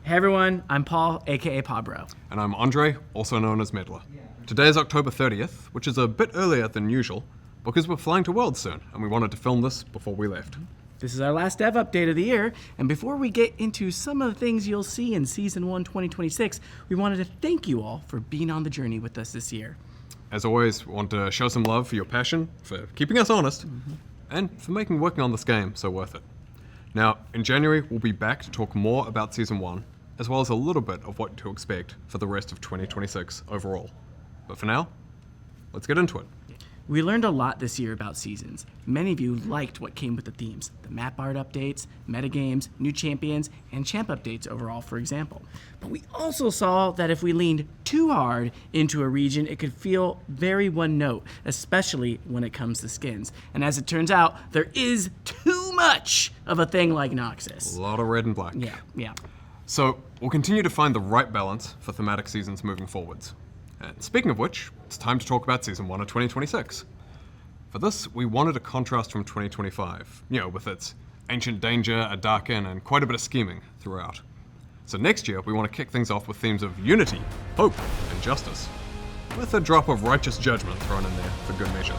Hey everyone, I'm Paul, aka Pabro. And I'm Andre, also known as Medler. Today is October 30th, which is a bit earlier than usual, because we're flying to Worlds soon, and we wanted to film this before we left. This is our last dev update of the year, and before we get into some of the things you'll see in Season 1 2026, we wanted to thank you all for being on the journey with us this year. As always, we want to show some love for your passion, for keeping us honest, and for making working on this game so worth it. Now, in January, we'll be back to talk more about Season 1, as well as a little bit of what to expect for the rest of 2026 overall. But for now, let's get into it. We learned a lot this year about seasons. Many of you liked what came with the themes, the map art updates, metagames, new champions, and champ updates overall, for example. But we also saw that if we leaned too hard into a region, it could feel very one-note, especially when it comes to skins. And as it turns out, there is too much of a thing like Noxus. A lot of red and black. Yeah. So, we'll continue to find the right balance for thematic seasons moving forwards. And speaking of which, it's time to talk about Season 1 of 2026. For this, we wanted a contrast from 2025, with its ancient danger, a dark inn, and quite a bit of scheming throughout. So next year, we want to kick things off with themes of unity, hope, and justice, with a drop of righteous judgment thrown in there for good measure.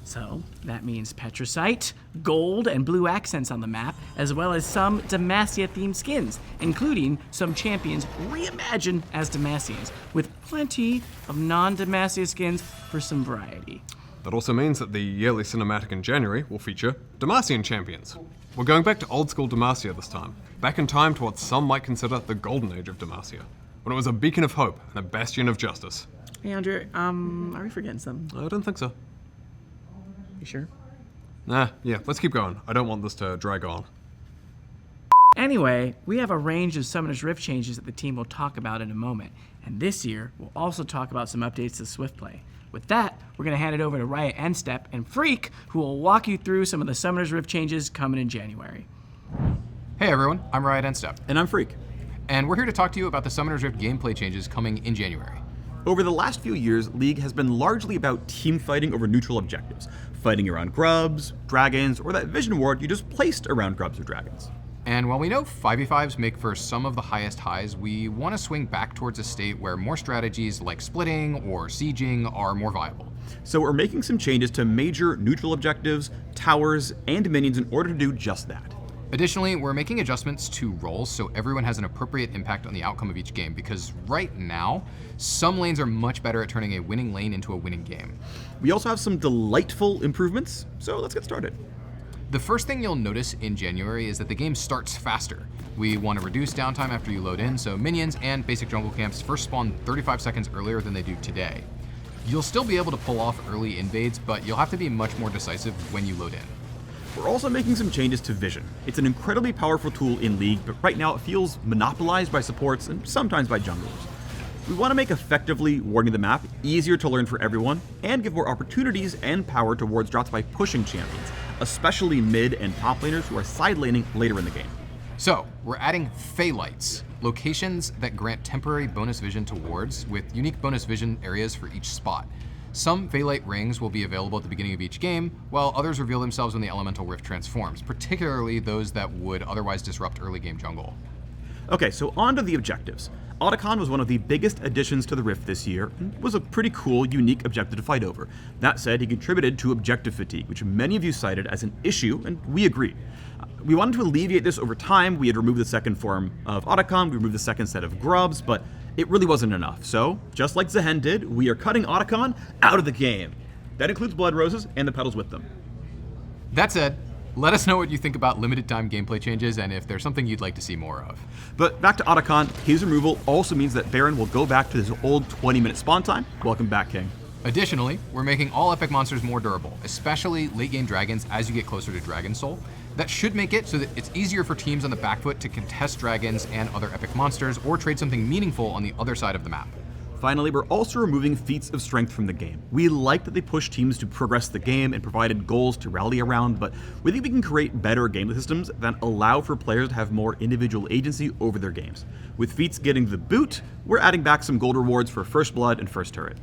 So that means Petricite, gold, and blue accents on the map, as well as some Demacia-themed skins, including some champions reimagined as Demacians, with plenty of non-Demacia skins for some variety. That also means that the yearly cinematic in January will feature Demacian champions. We're going back to old-school Demacia this time, back in time to what some might consider the golden age of Demacia, when it was a beacon of hope and a bastion of justice. Hey, Andre, are we forgetting something? I don't think so. You sure? Yeah, let's keep going. I don't want this to drag on. Anyway, we have a range of Summoner's Rift changes that the team will talk about in a moment. And this year, we'll also talk about some updates to Swiftplay. With that, we're going to hand it over to Riot Enstep and Freak, who will walk you through some of the Summoner's Rift changes coming in January. Hey everyone, I'm Riot Enstep. And I'm Freak. And we're here to talk to you about the Summoner's Rift gameplay changes coming in January. Over the last few years, League has been largely about team fighting over neutral objectives, fighting around grubs, dragons, or that vision ward you just placed around grubs or dragons. And while we know 5v5s make for some of the highest highs, we want to swing back towards a state where more strategies like splitting or sieging are more viable. So we're making some changes to major neutral objectives, towers, and minions in order to do just that. Additionally, we're making adjustments to roles so everyone has an appropriate impact on the outcome of each game, because right now, some lanes are much better at turning a winning lane into a winning game. We also have some delightful improvements, so let's get started. The first thing you'll notice in January is that the game starts faster. We want to reduce downtime after you load in, so minions and basic jungle camps first spawn 35 seconds earlier than they do today. You'll still be able to pull off early invades, but you'll have to be much more decisive when you load in. We're also making some changes to Vision. It's an incredibly powerful tool in League, but right now it feels monopolized by supports and sometimes by junglers. We want to make effectively warding the map easier to learn for everyone, and give more opportunities and power towards drops by pushing champions, especially mid and top laners who are side laning later in the game. So, we're adding Phaelites, locations that grant temporary bonus vision to wards with unique bonus vision areas for each spot. Some Phaelite rings will be available at the beginning of each game, while others reveal themselves when the Elemental Rift transforms, particularly those that would otherwise disrupt early game jungle. Okay, so on to the objectives. Otacon was one of the biggest additions to the Rift this year, and was a pretty cool, unique objective to fight over. That said, he contributed to objective fatigue, which many of you cited as an issue, and we agreed. We wanted to alleviate this over time. We had removed the second form of Otacon, we removed the second set of grubs, but it really wasn't enough. So, just like Zehen did, we are cutting Otacon out of the game. That includes Blood Roses and the petals with them. That said, let us know what you think about limited time gameplay changes and if there's something you'd like to see more of. But back to Otacon, his removal also means that Baron will go back to his old 20-minute spawn time. Welcome back, King. Additionally, we're making all epic monsters more durable, especially late game dragons as you get closer to Dragon Soul. That should make it so that it's easier for teams on the back foot to contest dragons and other epic monsters, or trade something meaningful on the other side of the map. Finally, we're also removing feats of strength from the game. We like that they push teams to progress the game and provided goals to rally around, but we think we can create better gameplay systems that allow for players to have more individual agency over their games. With feats getting the boot, we're adding back some gold rewards for First Blood and First Turret.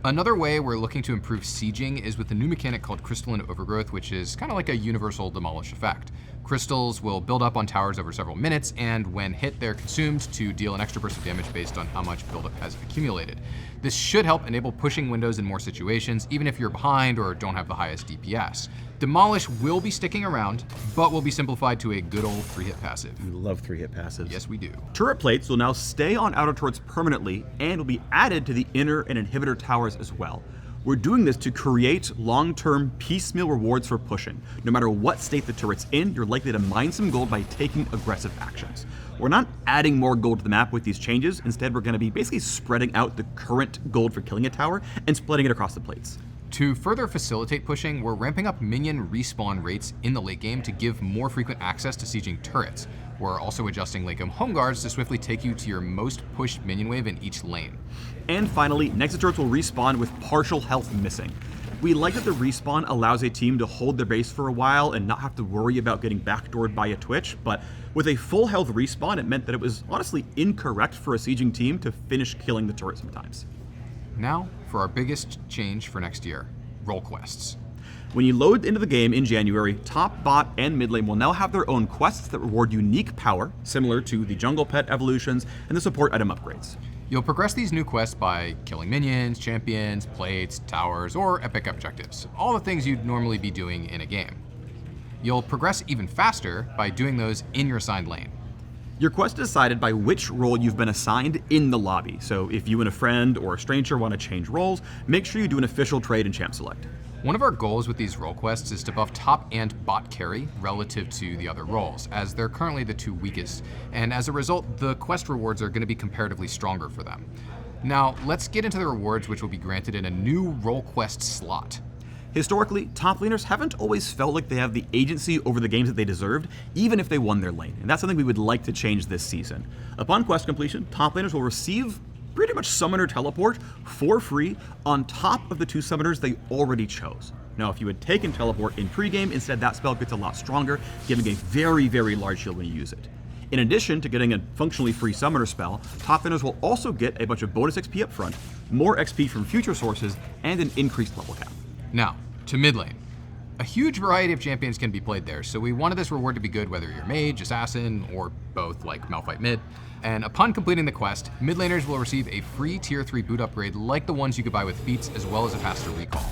Another way we're looking to improve sieging is with a new mechanic called Crystalline Overgrowth, which is kind of like a universal demolish effect. Crystals will build up on towers over several minutes, and when hit, they're consumed to deal an extra burst of damage based on how much buildup has accumulated. This should help enable pushing windows in more situations, even if you're behind or don't have the highest DPS. Demolish will be sticking around, but will be simplified to a good old 3-hit passive. We love 3-hit passives. Yes, we do. Turret plates will now stay on outer turrets permanently and will be added to the inner and inhibitor towers as well. We're doing this to create long-term piecemeal rewards for pushing. No matter what state the turret's in, you're likely to mine some gold by taking aggressive actions. We're not adding more gold to the map with these changes. Instead, we're going to be basically spreading out the current gold for killing a tower and splitting it across the plates. To further facilitate pushing, we're ramping up minion respawn rates in the late game to give more frequent access to sieging turrets. We're also adjusting late game home guards to swiftly take you to your most pushed minion wave in each lane. And finally, Nexus turrets will respawn with partial health missing. We like that the respawn allows a team to hold their base for a while and not have to worry about getting backdoored by a Twitch, but with a full health respawn, it meant that it was honestly incorrect for a sieging team to finish killing the turret sometimes. Now, for our biggest change for next year, role quests. When you load into the game in January, top, bot, and mid lane will now have their own quests that reward unique power, similar to the jungle pet evolutions and the support item upgrades. You'll progress these new quests by killing minions, champions, plates, towers, or epic objectives, all the things you'd normally be doing in a game. You'll progress even faster by doing those in your assigned lane. Your quest is decided by which role you've been assigned in the lobby, so if you and a friend or a stranger want to change roles, make sure you do an official trade in Champ Select. One of our goals with these role quests is to buff top and bot carry relative to the other roles, as they're currently the two weakest, and as a result, the quest rewards are going to be comparatively stronger for them. Now, let's get into the rewards which will be granted in a new role quest slot. Historically, top laners haven't always felt like they have the agency over the games that they deserved, even if they won their lane, and that's something we would like to change this season. Upon quest completion, top laners will receive pretty much Summoner Teleport for free on top of the 2 summoners they already chose. Now, if you had taken Teleport in pregame, instead that spell gets a lot stronger, giving a very, very large shield when you use it. In addition to getting a functionally free summoner spell, top laners will also get a bunch of bonus XP up front, more XP from future sources, and an increased level cap. Now, to mid lane. A huge variety of champions can be played there, so we wanted this reward to be good whether you're mage, assassin, or both like Malphite mid. And upon completing the quest, mid laners will receive a free tier 3 boot upgrade like the ones you could buy with feats, as well as a faster recall.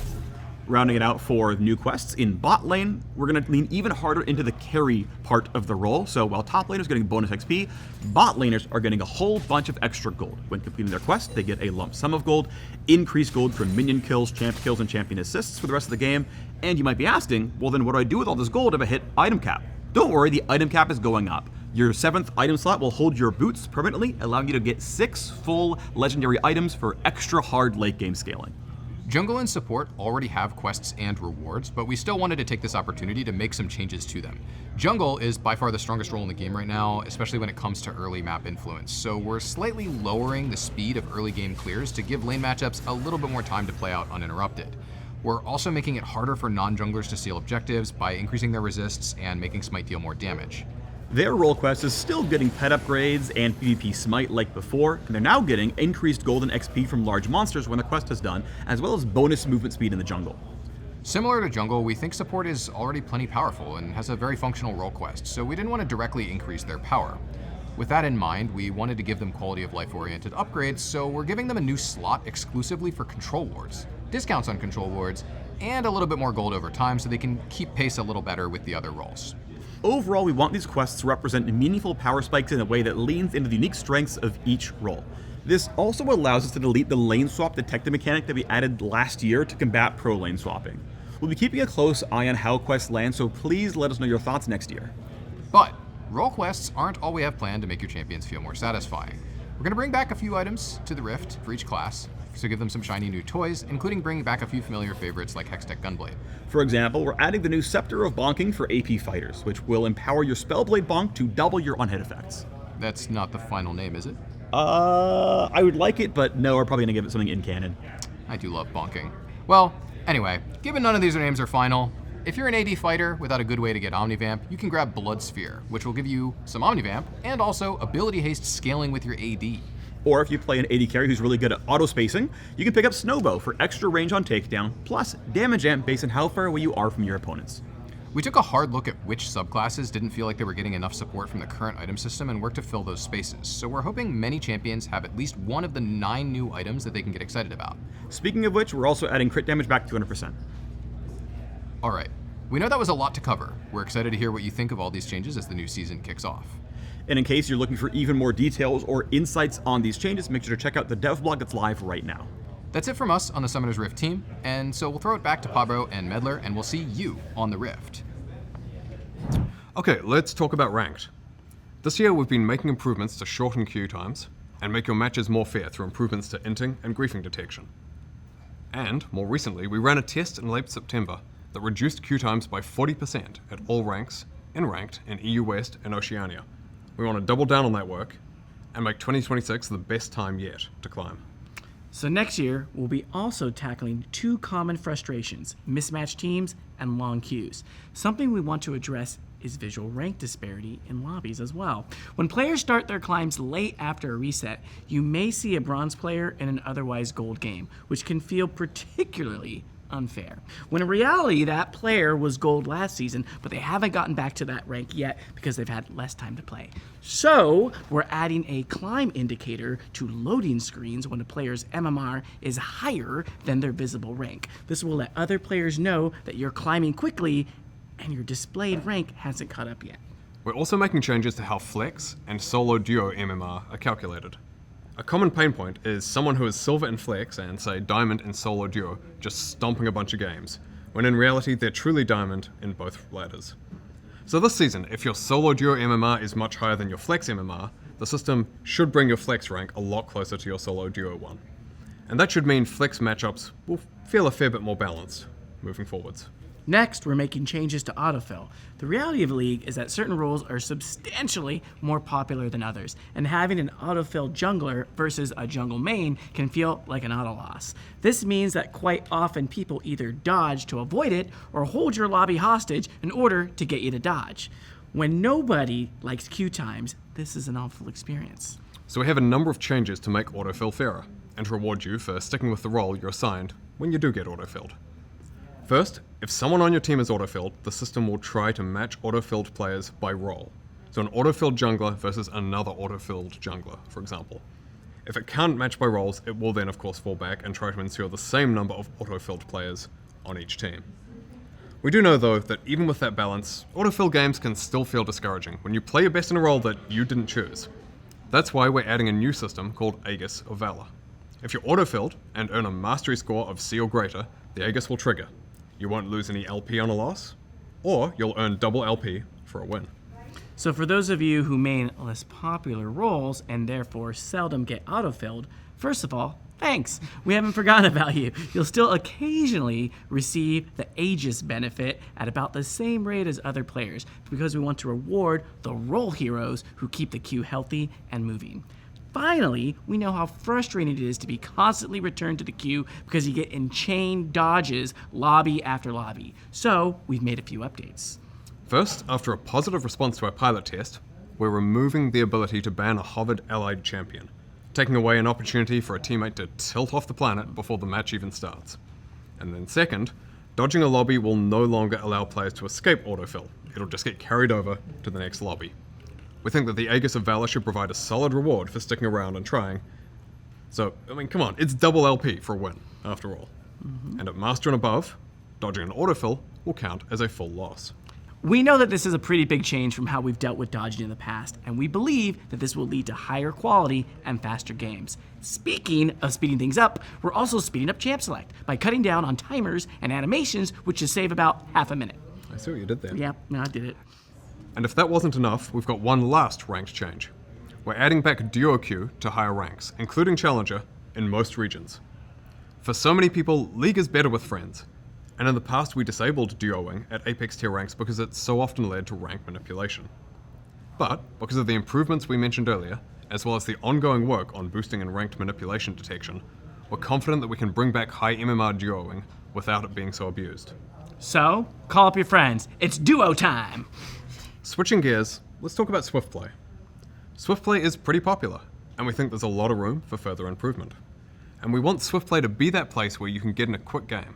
Rounding it out for new quests, in bot lane, we're going to lean even harder into the carry part of the role. So while top laners are getting bonus XP, bot laners are getting a whole bunch of extra gold. When completing their quest, they get a lump sum of gold, increased gold from minion kills, champ kills, and champion assists for the rest of the game. And you might be asking, well then what do I do with all this gold if I hit item cap? Don't worry, the item cap is going up. Your 7th item slot will hold your boots permanently, allowing you to get 6 full legendary items for extra hard late game scaling. Jungle and support already have quests and rewards, but we still wanted to take this opportunity to make some changes to them. Jungle is by far the strongest role in the game right now, especially when it comes to early map influence, so we're slightly lowering the speed of early game clears to give lane matchups a little bit more time to play out uninterrupted. We're also making it harder for non-junglers to steal objectives by increasing their resists and making Smite deal more damage. Their role quest is still getting pet upgrades and PvP Smite like before, and they're now getting increased golden XP from large monsters when the quest is done, as well as bonus movement speed in the jungle. Similar to jungle, we think support is already plenty powerful and has a very functional role quest, so we didn't want to directly increase their power. With that in mind, we wanted to give them quality of life oriented upgrades, so we're giving them a new slot exclusively for control wards, discounts on control wards, and a little bit more gold over time so they can keep pace a little better with the other roles. Overall, we want these quests to represent meaningful power spikes in a way that leans into the unique strengths of each role. This also allows us to delete the lane swap detective mechanic that we added last year to combat pro lane swapping. We'll be keeping a close eye on how quests land, so please let us know your thoughts next year. But role quests aren't all we have planned to make your champions feel more satisfying. We're going to bring back a few items to the Rift for each class, so give them some shiny new toys, including bringing back a few familiar favorites like Hextech Gunblade. For example, we're adding the new Scepter of Bonking for AP fighters, which will empower your Spellblade Bonk to double your on-hit effects. That's not the final name, is it? I would like it, but no, we're probably going to give it something in canon. I do love bonking. Well, anyway, given none of these names are final, if you're an AD fighter without a good way to get Omnivamp, you can grab Blood Sphere, which will give you some Omnivamp and also ability haste scaling with your AD. Or if you play an AD carry who's really good at auto spacing, you can pick up Snowbow for extra range on takedown, plus damage amp based on how far away you are from your opponents. We took a hard look at which subclasses didn't feel like they were getting enough support from the current item system and worked to fill those spaces. So we're hoping many champions have at least one of the 9 new items that they can get excited about. Speaking of which, we're also adding crit damage back 200%. All right, we know that was a lot to cover. We're excited to hear what you think of all these changes as the new season kicks off. And in case you're looking for even more details or insights on these changes, make sure to check out the dev blog that's live right now. That's it from us on the Summoners Rift team, and so we'll throw it back to Pablo and Medler, and we'll see you on the Rift. Okay, let's talk about ranked. This year we've been making improvements to shorten queue times and make your matches more fair through improvements to inting and griefing detection. And, more recently, we ran a test in late September that reduced queue times by 40% at all ranks in ranked in EU West and Oceania. We want to double down on that work and make 2026 the best time yet to climb. So next year, we'll be also tackling 2 common frustrations, mismatched teams and long queues. Something we want to address is visual rank disparity in lobbies as well. When players start their climbs late after a reset, you may see a bronze player in an otherwise gold game, which can feel particularly unfair. When in reality, that player was gold last season, but they haven't gotten back to that rank yet because they've had less time to play. So we're adding a climb indicator to loading screens when a player's MMR is higher than their visible rank. This will let other players know that you're climbing quickly and your displayed rank hasn't caught up yet. We're also making changes to how flex and solo duo MMR are calculated. A common pain point is someone who is silver in flex and, say, diamond in solo duo just stomping a bunch of games, when in reality they're truly diamond in both ladders. So this season, if your solo duo MMR is much higher than your flex MMR, the system should bring your flex rank a lot closer to your solo duo one. And that should mean flex matchups will feel a fair bit more balanced moving forwards. Next, we're making changes to autofill. The reality of League is that certain roles are substantially more popular than others, and having an autofill jungler versus a jungle main can feel like an auto loss. This means that quite often people either dodge to avoid it or hold your lobby hostage in order to get you to dodge. When nobody likes queue times, this is an awful experience. So we have a number of changes to make autofill fairer, and to reward you for sticking with the role you're assigned when you do get autofilled. First, if someone on your team is autofilled, the system will try to match autofilled players by role. So an autofilled jungler versus another autofilled jungler, for example. If it can't match by roles, it will then of course fall back and try to ensure the same number of autofilled players on each team. We do know though that even with that balance, autofill games can still feel discouraging when you play your best in a role that you didn't choose. That's why we're adding a new system called Aegis of Valor. If you're autofilled and earn a mastery score of C or greater, the Aegis will trigger. You won't lose any LP on a loss, or you'll earn double LP for a win. So for those of you who main less popular roles and therefore seldom get autofilled, first of all, thanks. We haven't forgotten about you. You'll still occasionally receive the Aegis benefit at about the same rate as other players because we want to reward the role heroes who keep the queue healthy and moving. Finally, we know how frustrating it is to be constantly returned to the queue because you get enchained dodges lobby after lobby. So we've made a few updates. First, after a positive response to our pilot test, we're removing the ability to ban a hovered allied champion, taking away an opportunity for a teammate to tilt off the planet before the match even starts. And then second, dodging a lobby will no longer allow players to escape autofill. It'll just get carried over to the next lobby. We think that the Aegis of Valor should provide a solid reward for sticking around and trying. So, I mean, come on, it's double LP for a win, after all. And at Master and above, dodging an autofill will count as a full loss. We know that this is a pretty big change from how we've dealt with dodging in the past, and we believe that this will lead to higher quality and faster games. Speaking of speeding things up, we're also speeding up Champ Select by cutting down on timers and animations, which should save about half a minute. I see what you did there. Yeah, I did it. And if that wasn't enough, we've got one last ranked change. We're adding back duo queue to higher ranks, including Challenger, in most regions. For so many people, League is better with friends. And in the past we disabled duoing at Apex tier ranks because it so often led to rank manipulation. But, because of the improvements we mentioned earlier, as well as the ongoing work on boosting and ranked manipulation detection, we're confident that we can bring back high MMR duoing without it being so abused. So, call up your friends. It's duo time! Switching gears, let's talk about Swift Play. Swift Play is pretty popular, and we think there's a lot of room for further improvement. And we want SwiftPlay to be that place where you can get in a quick game,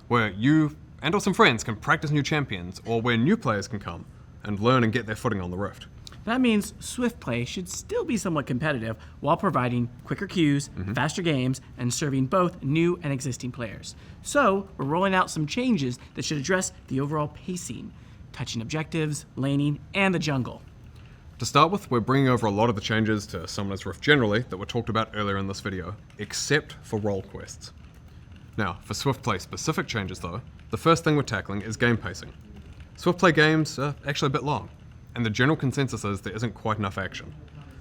where you and or some friends can practice new champions, or where new players can come and learn and get their footing on the Rift. That means SwiftPlay should still be somewhat competitive while providing quicker queues, faster games, and serving both new and existing players. So, we're rolling out some changes that should address the overall pacing, touching objectives, laning, and the jungle. To start with, we're bringing over a lot of the changes to Summoner's Rift generally that were talked about earlier in this video, except for role quests. Now, for SwiftPlay specific changes though, the first thing we're tackling is game pacing. SwiftPlay games are actually a bit long, and the general consensus is there isn't quite enough action.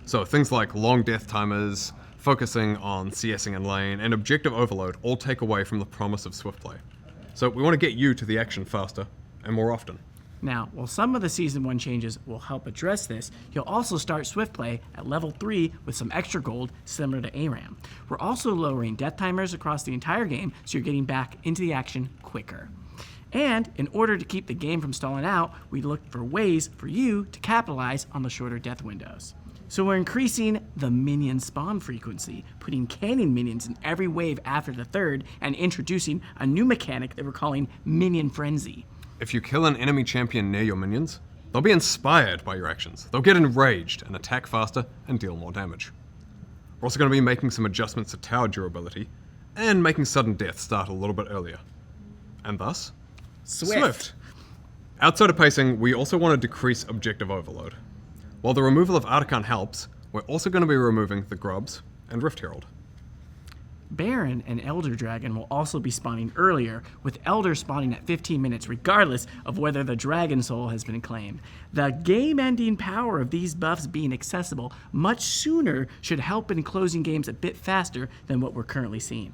So things like long death timers, focusing on CSing and lane, and objective overload all take away from the promise of SwiftPlay. So we want to get you to the action faster and more often. Now, while some of the Season 1 changes will help address this, you'll also start SwiftPlay at level 3 with some extra gold similar to ARAM. We're also lowering death timers across the entire game so you're getting back into the action quicker. And in order to keep the game from stalling out, we look for ways for you to capitalize on the shorter death windows. So we're increasing the minion spawn frequency, putting cannon minions in every wave after the third, and introducing a new mechanic that we're calling Minion Frenzy. If you kill an enemy champion near your minions, they'll be inspired by your actions. They'll get enraged and attack faster and deal more damage. We're also going to be making some adjustments to tower durability and making sudden death start a little bit earlier. And thus, Swift. Outside of pacing, we also want to decrease objective overload. While the removal of Artican helps, we're also going to be removing the Grubs and Rift Herald. Baron and Elder Dragon will also be spawning earlier, with Elder spawning at 15 minutes regardless of whether the Dragon Soul has been claimed. The game-ending power of these buffs being accessible much sooner should help in closing games a bit faster than what we're currently seeing.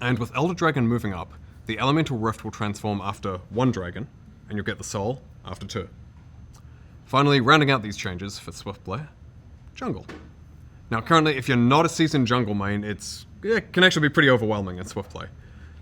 And with Elder Dragon moving up, the Elemental Rift will transform after 1 dragon, and you'll get the Soul after 2. Finally, rounding out these changes for SwiftPlay, Jungle. Now currently, if you're not a seasoned jungle main, it can actually be pretty overwhelming in SwiftPlay.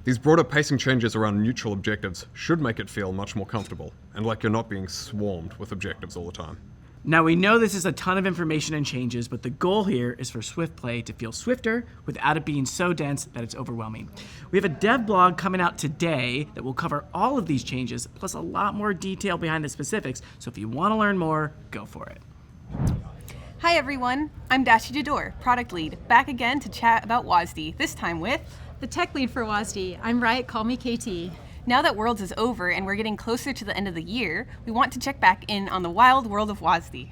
These broader pacing changes around neutral objectives should make it feel much more comfortable, and like you're not being swarmed with objectives all the time. Now we know this is a ton of information and changes, but the goal here is for SwiftPlay to feel swifter without it being so dense that it's overwhelming. We have a dev blog coming out today that will cover all of these changes, plus a lot more detail behind the specifics, so if you want to learn more, go for it. Hi everyone, I'm Dashi Jador, product lead, back again to chat about WASD, this time with the tech lead for WASD. I'm Riot, call me KT. Now that Worlds is over and we're getting closer to the end of the year, we want to check back in on the wild world of WASD.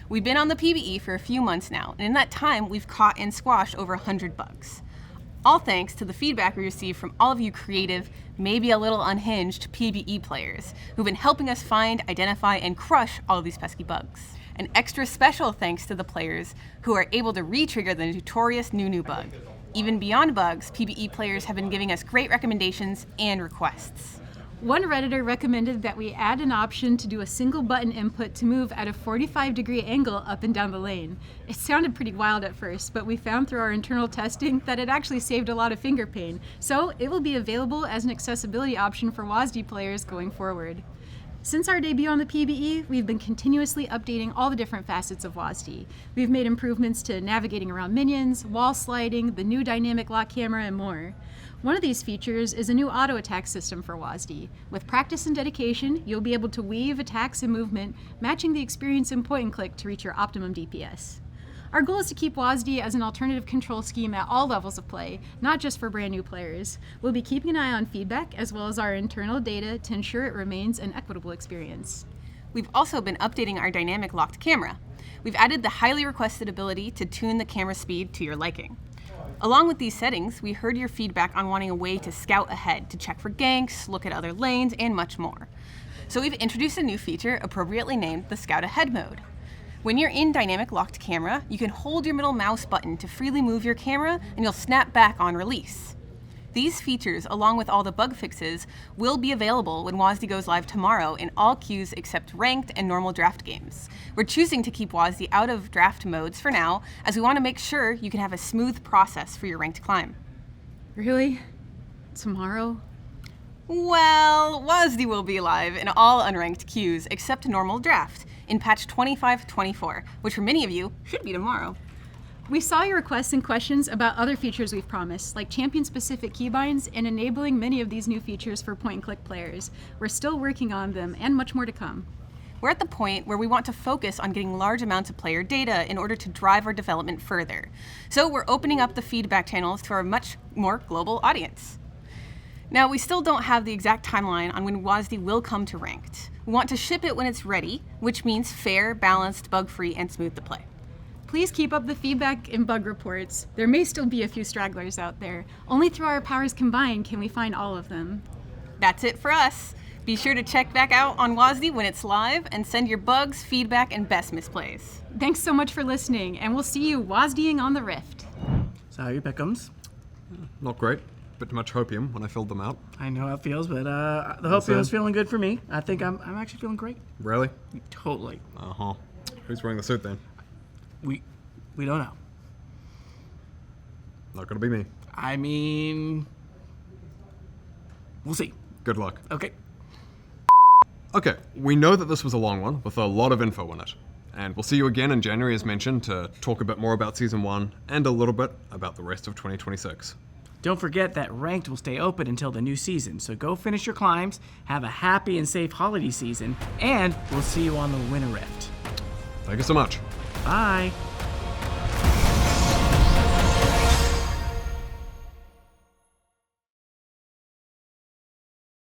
We've been on the PBE for a few months now, and in that time we've caught and squashed over 100 bugs. All thanks to the feedback we received from all of you creative, maybe a little unhinged PBE players who've been helping us find, identify, and crush all of these pesky bugs. An extra special thanks to the players who are able to re-trigger the notorious new bug. Even beyond bugs, PBE players have been giving us great recommendations and requests. One Redditor recommended that we add an option to do a single button input to move at a 45-degree angle up and down the lane. It sounded pretty wild at first, but we found through our internal testing that it actually saved a lot of finger pain. So it will be available as an accessibility option for WASD players going forward. Since our debut on the PBE, we've been continuously updating all the different facets of WASD. We've made improvements to navigating around minions, wall sliding, the new dynamic lock camera, and more. One of these features is a new auto attack system for WASD. With practice and dedication, you'll be able to weave attacks and movement, matching the experience in point and click to reach your optimum DPS. Our goal is to keep WASD as an alternative control scheme at all levels of play, not just for brand new players. We'll be keeping an eye on feedback as well as our internal data to ensure it remains an equitable experience. We've also been updating our dynamic locked camera. We've added the highly requested ability to tune the camera speed to your liking. Along with these settings, we heard your feedback on wanting a way to scout ahead, to check for ganks, look at other lanes, and much more. So we've introduced a new feature appropriately named the Scout Ahead mode. When you're in dynamic locked camera, you can hold your middle mouse button to freely move your camera and you'll snap back on release. These features, along with all the bug fixes, will be available when WASD goes live tomorrow in all queues except ranked and normal draft games. We're choosing to keep WASD out of draft modes for now, as we want to make sure you can have a smooth process for your ranked climb. Really? Tomorrow? Well, WASD will be live in all unranked queues except normal draft in patch 25.24, which for many of you should be tomorrow. We saw your requests and questions about other features we've promised, like champion-specific keybinds and enabling many of these new features for point-and-click players. We're still working on them, and much more to come. We're at the point where we want to focus on getting large amounts of player data in order to drive our development further. So we're opening up the feedback channels to our much more global audience. Now, we still don't have the exact timeline on when WASD will come to Ranked. We want to ship it when it's ready, which means fair, balanced, bug-free, and smooth to play. Please keep up the feedback and bug reports. There may still be a few stragglers out there. Only through our powers combined can we find all of them. That's it for us. Be sure to check back out on WASD when it's live and send your bugs, feedback, and best misplays. Thanks so much for listening, and we'll see you WASDing on the Rift. So how are your pickums? Not great. Bit too much hopium when I filled them out. I know how it feels, but the hopium's feeling good for me. I think I'm actually feeling great. Really? Totally. Uh-huh. Who's wearing the suit then? We don't know. Not gonna be me. I mean, we'll see. Good luck. Okay. Okay, we know that this was a long one with a lot of info in it. And we'll see you again in January, as mentioned, to talk a bit more about Season 1 and a little bit about the rest of 2026. Don't forget that Ranked will stay open until the new season, so go finish your climbs, have a happy and safe holiday season, and we'll see you on the Winter Rift. Thank you so much. Bye.